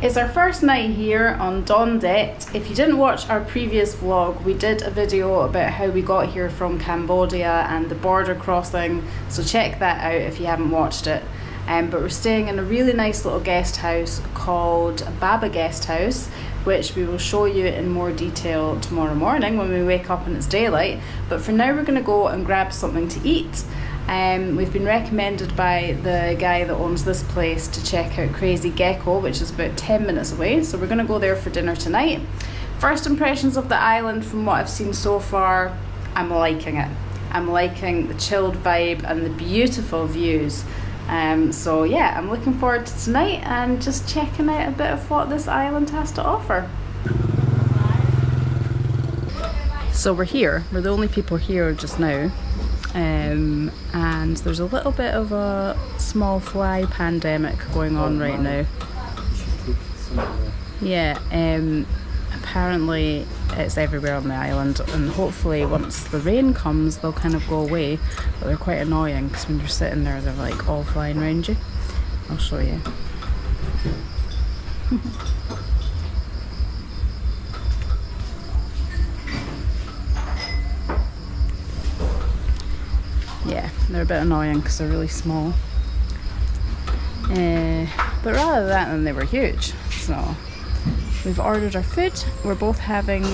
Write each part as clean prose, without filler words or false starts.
It's our first night here on Don Det. If you didn't watch our previous vlog, we did a video about how we got here from Cambodia and the border crossing, so check that out if you haven't watched it. But we're staying in a really nice little guest house called Baba Guest House, which we will show you in more detail tomorrow morning when we wake up and it's daylight. But for now we're going to go and grab something to eat. We've been recommended by the guy that owns this place to check out Crazy Gecko, which is about 10 minutes away, so we're going to go there for dinner tonight. First impressions of the island from what I've seen so far, I'm liking it. I'm liking the chilled vibe and the beautiful views. So yeah, I'm looking forward to tonight and just checking out a bit of what this island has to offer. So we're here, we're the only people here just now. And there's a little bit of a small fly pandemic going on right now. Yeah, apparently it's everywhere on the island, and hopefully once the rain comes they'll kind of go away, but they're quite annoying because when you're sitting there they're like all flying around you. I'll show you. Yeah, they're a bit annoying because they're really small. But rather than they were huge. So we've ordered our food. We're both having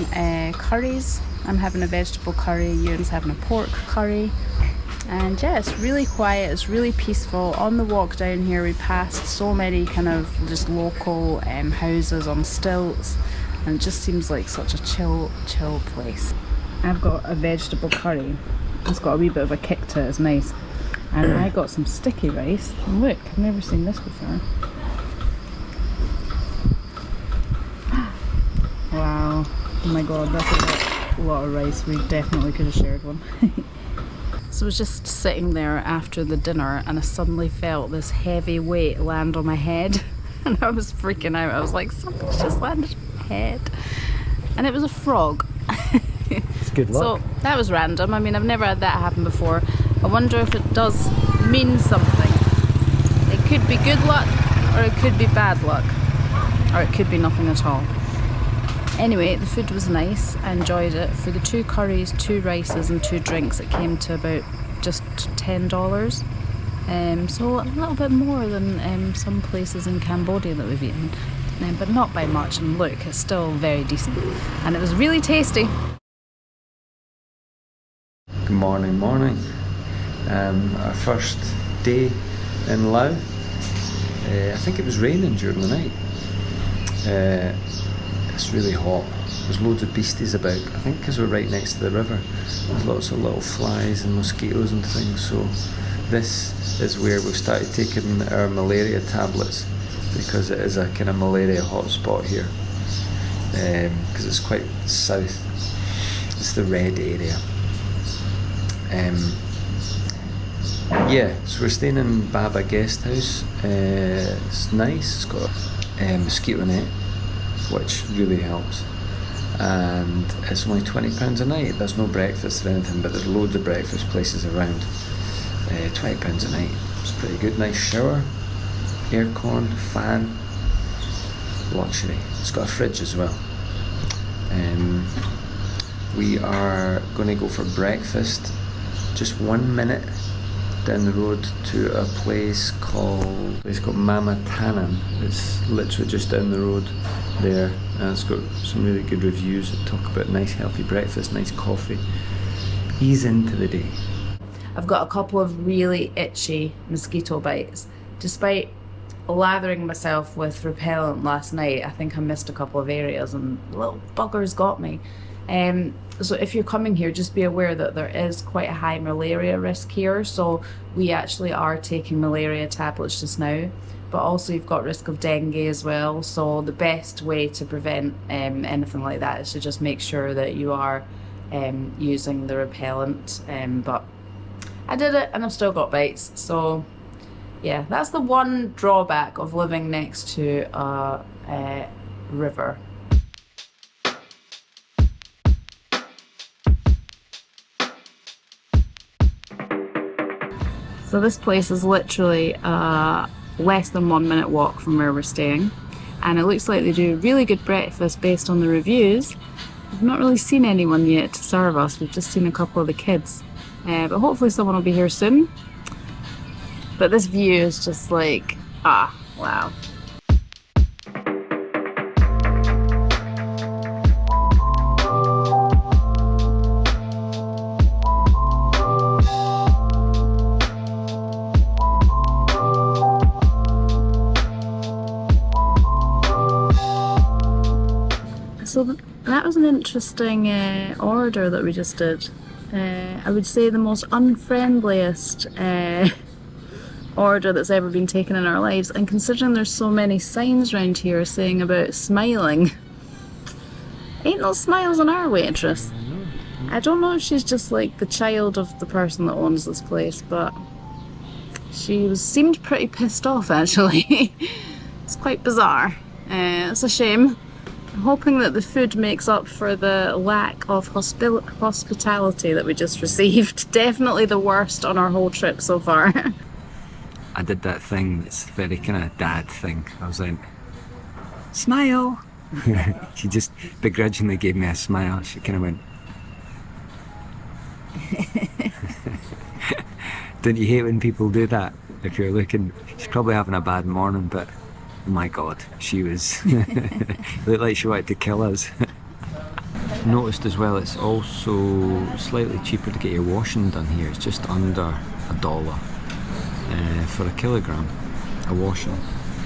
curries. I'm having a vegetable curry, Ewan's having a pork curry. And yeah, it's really quiet, it's really peaceful. On the walk down here we passed so many kind of just local houses on stilts, and it just seems like such a chill place. I've got a vegetable curry. It's got a wee bit of a kick to it, it's nice. And I got some sticky rice. And look, I've never seen this before. Wow, oh my god, that's a lot of rice. We definitely could have shared one. So I was just sitting there after the dinner and I suddenly felt this heavy weight land on my head. And I was freaking out. I was like, something's just landed on my head. And it was a frog. It's good luck. So that was random. I mean, I've never had that happen before. I wonder if it does mean something. It could be good luck, or it could be bad luck, or it could be nothing at all. Anyway, the food was nice. I enjoyed it. For the 2 curries, 2 rices and 2 drinks, it came to about just $10. So a little bit more than some places in Cambodia that we've eaten, but not by much. And look, it's still very decent, and it was really tasty. Good morning. Our first day in Laos. I think it was raining during the night. It's really hot. There's loads of beasties about. I think because we're right next to the river, there's lots of little flies and mosquitoes and things. So this is where we've started taking our malaria tablets, because it is a kind of malaria hotspot here. Because it's quite south. It's the red area. Yeah, so we're staying in Baba Guest House. It's nice. It's got a mosquito net, which really helps, and it's only £20 a night. There's no breakfast or anything, but there's loads of breakfast places around. £20 a night. It's pretty good. Nice shower, aircon, fan, luxury. It's got a fridge as well. We are going to go for breakfast just 1 minute down the road to a place called Mama Tanan. It's literally just down the road there, and it's got some really good reviews that talk about nice healthy breakfast, nice coffee. Ease into the day. I've got a couple of really itchy mosquito bites. Despite lathering myself with repellent last night, I think I missed a couple of areas and little buggers got me. So if you're coming here, just be aware that there is quite a high malaria risk here. So we actually are taking malaria tablets just now, but also you've got risk of dengue as well. So the best way to prevent anything like that is to just make sure that you are using the repellent. But I did it and I've still got bites. So yeah, that's the one drawback of living next to a river. So this place is literally less than 1 minute walk from where we're staying. and it looks like they do really good breakfast based on the reviews. We've not really seen anyone yet to serve us, we've just seen a couple of the kids, but hopefully someone will be here soon. But this view is just like, wow. So that was an interesting order that we just did. I would say the most unfriendliest order that's ever been taken in our lives, and considering there's so many signs around here saying about smiling, ain't no smiles on our waitress. I don't know if she's just like the child of the person that owns this place, but she seemed pretty pissed off actually. It's quite bizarre. It's a shame. I'm hoping that the food makes up for the lack of hospitality that we just received. Definitely the worst on our whole trip so far. I did that thing that's very kind of dad thing. I was like, smile! She just begrudgingly gave me a smile. She kind of went, don't you hate when people do that? If you're looking, she's probably having a bad morning, but oh my god, she was looked like she wanted to kill us. Noticed as well, it's also slightly cheaper to get your washing done here. It's just under $1 for a kilogram a washing,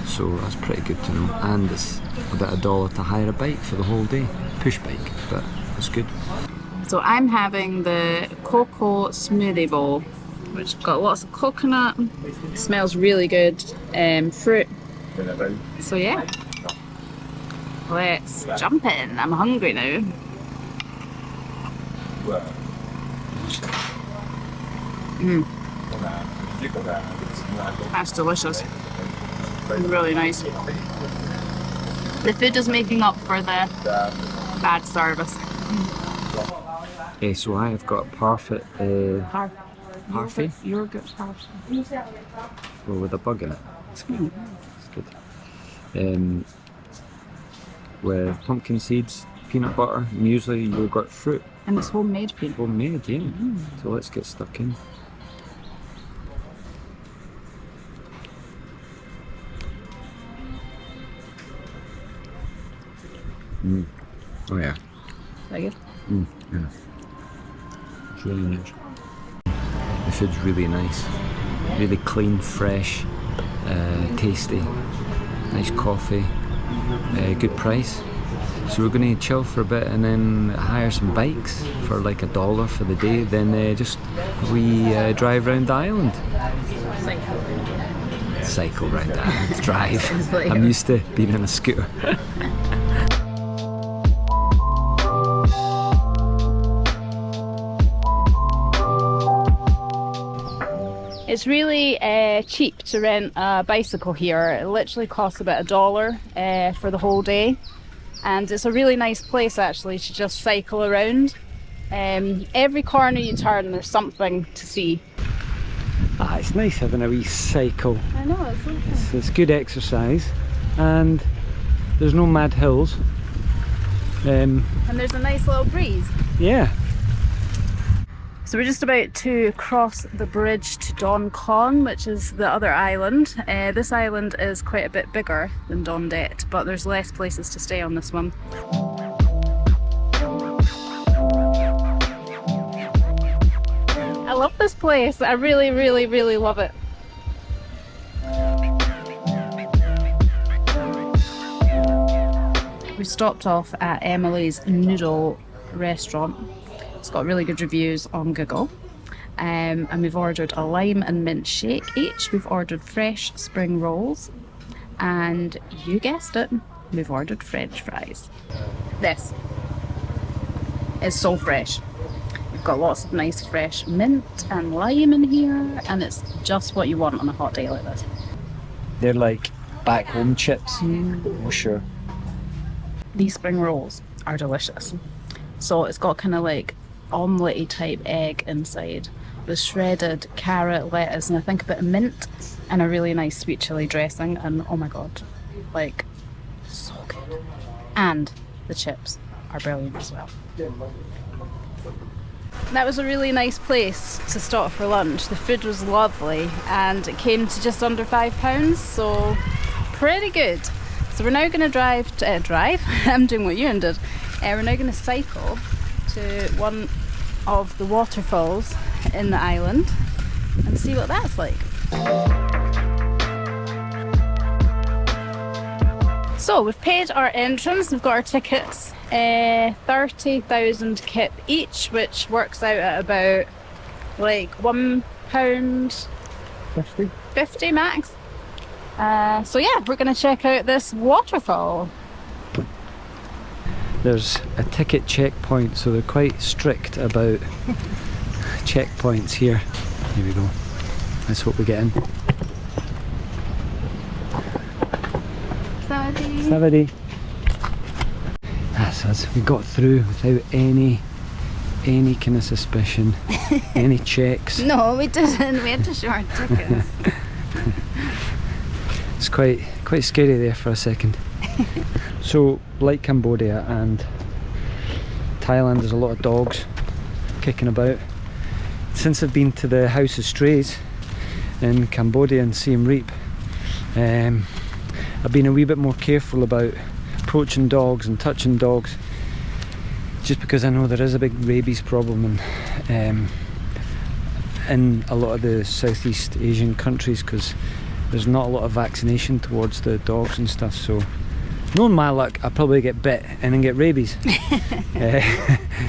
so that's pretty good to know. And it's about $1 to hire a bike for the whole day, push bike, but it's good. So I'm having the cocoa smoothie bowl, which has got lots of coconut, smells really good, fruit. So yeah, let's jump in. I'm hungry now. That's delicious. Really nice. The food is making up for the bad service. Okay, so I have got parfait, parfait? Yogurt parfait. Well, with a bug in it. It's good. It's good. With pumpkin seeds, peanut butter, muesli, yogurt, fruit. And it's homemade peanut. Homemade, yeah. So let's get stuck in. Oh yeah. That good? Yeah. It's really nice. The food's really nice. Really clean, fresh, tasty. Nice coffee. Good price. So we're going to chill for a bit and then hire some bikes for like $1 for the day. Then drive around the island. Cycle around the island. Drive. I'm used to being on a scooter. It's really cheap to rent a bicycle here. It literally costs about $1 for the whole day, and it's a really nice place actually to just cycle around. Every corner you turn there's something to see. It's nice having a wee cycle. I know, it's lovely. It's good exercise, and there's no mad hills. And there's a nice little breeze. Yeah. So we're just about to cross the bridge to Don Khon, which is the other island. This island is quite a bit bigger than Don Det, but there's less places to stay on this one. I love this place. I really, really, really love it. We stopped off at Emily's noodle restaurant. It's got really good reviews on Google. And we've ordered a lime and mint shake each. We've ordered fresh spring rolls. And you guessed it, we've ordered French fries. This is so fresh. We've got lots of nice fresh mint and lime in here, and it's just what you want on a hot day like this. They're like back home chips. Oh sure. These spring rolls are delicious. So it's got kind of like omelette-y type egg inside with shredded carrot, lettuce, and I think a bit of mint and a really nice sweet chilli dressing, and oh my god, like And the chips are brilliant as well. That was a really nice place to stop for lunch. The food was lovely and it came to just under £5, so pretty good. So we're now going to drive. I'm doing what Ewan did. We're now going to cycle to one of the waterfalls in the island and see what that's like. So we've paid our entrance, we've got our tickets, 30,000 kip each, which works out at about like £1.50 max. So yeah, we're going to check out this waterfall. There's a ticket checkpoint, so they're quite strict about checkpoints here. Here we go. Let's hope we get in. Savadi. That's us. We got through without any kind of suspicion, any checks. No, we didn't. We had to show our tickets. It's quite scary there for a second. So, like Cambodia and Thailand, there's a lot of dogs kicking about. Since I've been to the House of Strays in Cambodia and Siem Reap, I've been a wee bit more careful about approaching dogs and touching dogs, just because I know there is a big rabies problem in a lot of the Southeast Asian countries, because there's not a lot of vaccination towards the dogs and stuff. So knowing my luck, I'll probably get bit and then get rabies.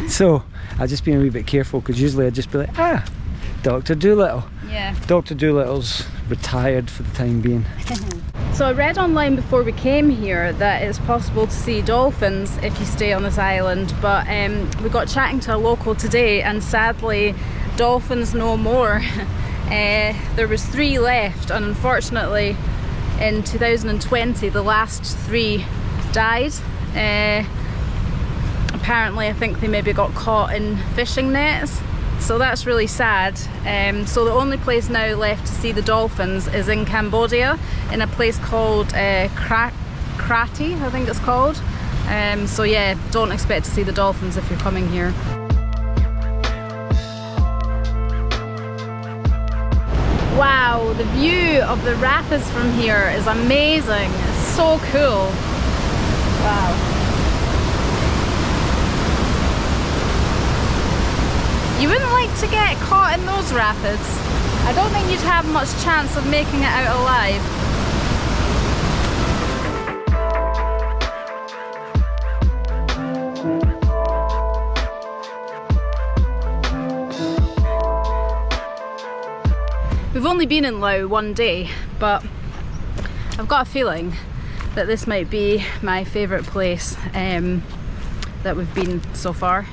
So I've just been a wee bit careful, because usually I'd just be like, Dr. Dolittle. Yeah. Dr. Dolittle's retired for the time being. So I read online before we came here that it's possible to see dolphins if you stay on this island, but we got chatting to a local today and sadly dolphins no more. There was 3 left, and unfortunately in 2020 the last 3 died. Apparently I think they maybe got caught in fishing nets, so that's really sad. So the only place now left to see the dolphins is in Cambodia, in a place called Krati, I think it's called. So yeah, don't expect to see the dolphins if you're coming here. Wow, the view of the rapids from here is amazing. It's so cool. Wow. You wouldn't like to get caught in those rapids. I don't think you'd have much chance of making it out alive. We've only been in Laos one day, but I've got a feeling that this might be my favourite place that we've been so far.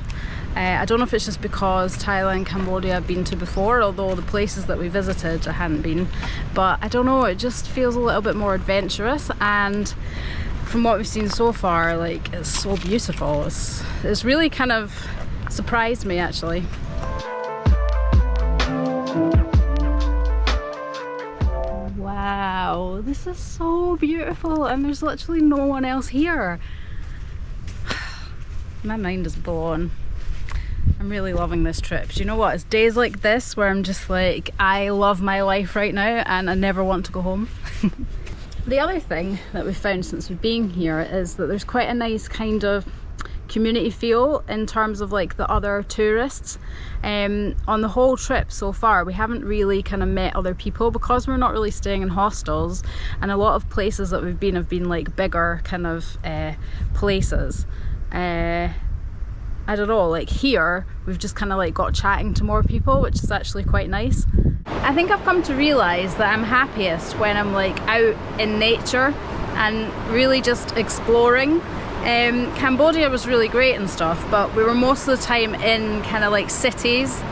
I don't know if it's just because Thailand, Cambodia I've been to before, although the places that we visited I hadn't been, but I don't know, it just feels a little bit more adventurous, and from what we've seen so far, like, it's so beautiful. It's really kind of surprised me actually. Wow, this is so beautiful, and there's literally no one else here. My mind is blown. I'm really loving this trip. Do you know what? It's days like this where I'm just like, I love my life right now and I never want to go home. The other thing that we've found since we've been here is that there's quite a nice kind of community feel in terms of like the other tourists. On the whole trip so far we haven't really kind of met other people, because we're not really staying in hostels, and a lot of places that we've been have been like bigger kind of places. I don't know, like here we've just kind of like got chatting to more people, which is actually quite nice. I think I've come to realise that I'm happiest when I'm like out in nature and really just exploring. Cambodia was really great and stuff, but we were most of the time in kind of like cities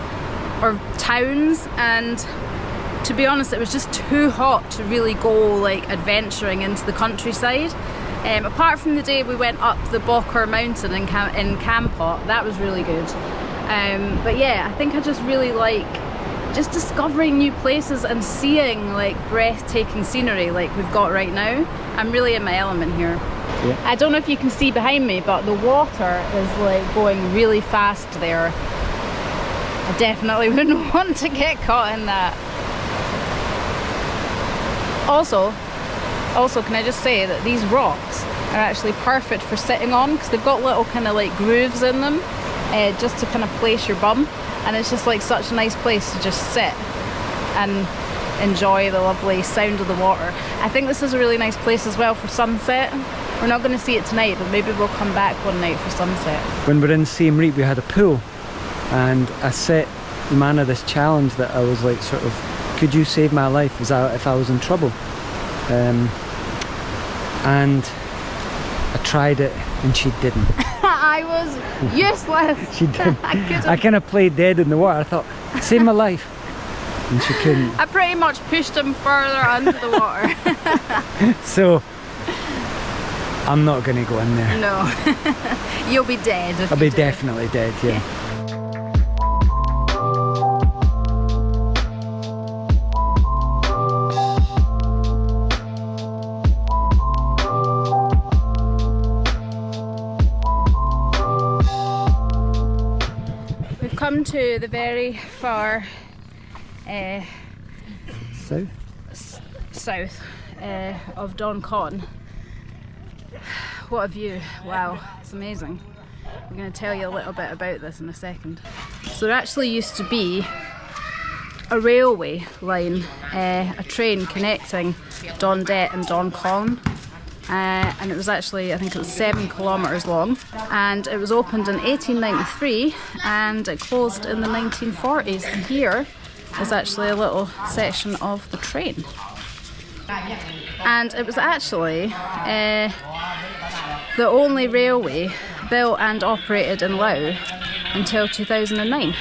or towns, and to be honest it was just too hot to really go like adventuring into the countryside. Apart from the day we went up the Bokor mountain in Kampot, that was really good. But yeah, I think I just really like just discovering new places and seeing like breathtaking scenery like we've got right now. I'm really in my element here. Yeah. I don't know if you can see behind me, but the water is like going really fast there. I definitely wouldn't want to get caught in that. Also, can I just say that these rocks are actually perfect for sitting on, because they've got little kind of like grooves in them, just to kind of place your bum, and it's just like such a nice place to just sit and enjoy the lovely sound of the water. I think this is a really nice place as well for sunset. We're not going to see it tonight, but maybe we'll come back one night for sunset. When we're in Siem Reap, we had a pool, and I set the man of this challenge that I was like, sort of, could you save my life if I was in trouble? And I tried it, and she didn't. I was useless. She didn't. I kind of played dead in the water. I thought, save my life, and she couldn't. I pretty much pushed him further under the water. So I'm not going to go in there. No. You'll be dead if I'll you be do. definitely dead, yeah. We've come to the very far south of Don Khon. What a view, wow, it's amazing. I'm going to tell you a little bit about this in a second. So there actually used to be a railway line, a train connecting Don Det and Don Khon, and it was actually, I think it was 7 kilometres long, and it was opened in 1893 and it closed in the 1940s, and here is actually a little section of the train. And it was actually the only railway built and operated in Laos until 2009.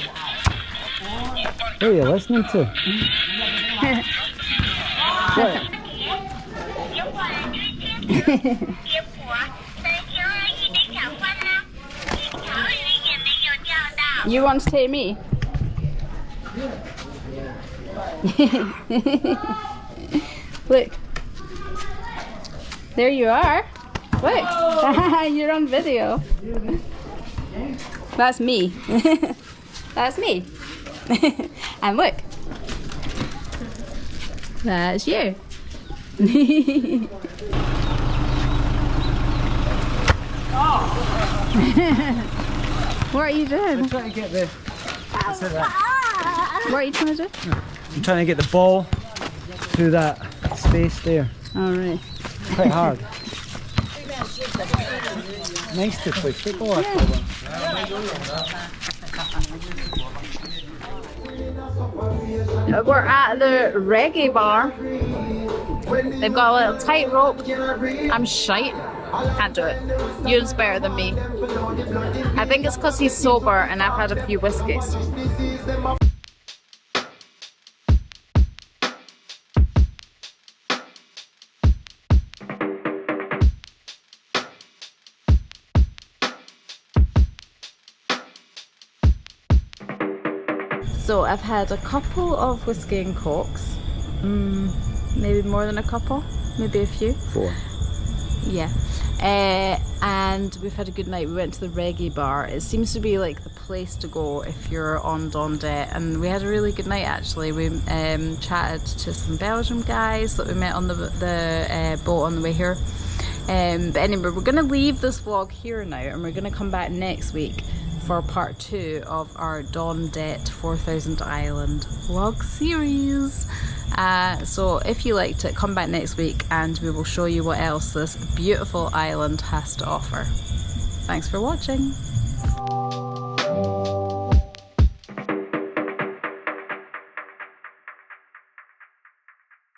What are you listening to? What? You want to take me? Look. There you are. Look. You're on video. That's me. That's me. And look. That's you. What are you doing? I'm trying to get the... What are you trying to do? I'm trying to get the ball through that space there. Alright. It's quite hard. Nice to play football after one. We're at the reggae bar. They've got a little tightrope. I'm shite. Can't do it. Ewan's better than me. I think it's because he's sober and I've had a few whiskeys. So I've had a couple of whiskey and cokes, maybe more than a couple, maybe a few. 4. Yeah, and we've had a good night. We went to the reggae bar. It seems to be like the place to go if you're on Don Det, and we had a really good night actually. We chatted to some Belgian guys that we met on the boat on the way here. But anyway, we're going to leave this vlog here now, and we're going to come back next week for part 2 of our Don Det 4000 Island vlog series. So if you liked it, come back next week and we will show you what else this beautiful island has to offer. Thanks for watching.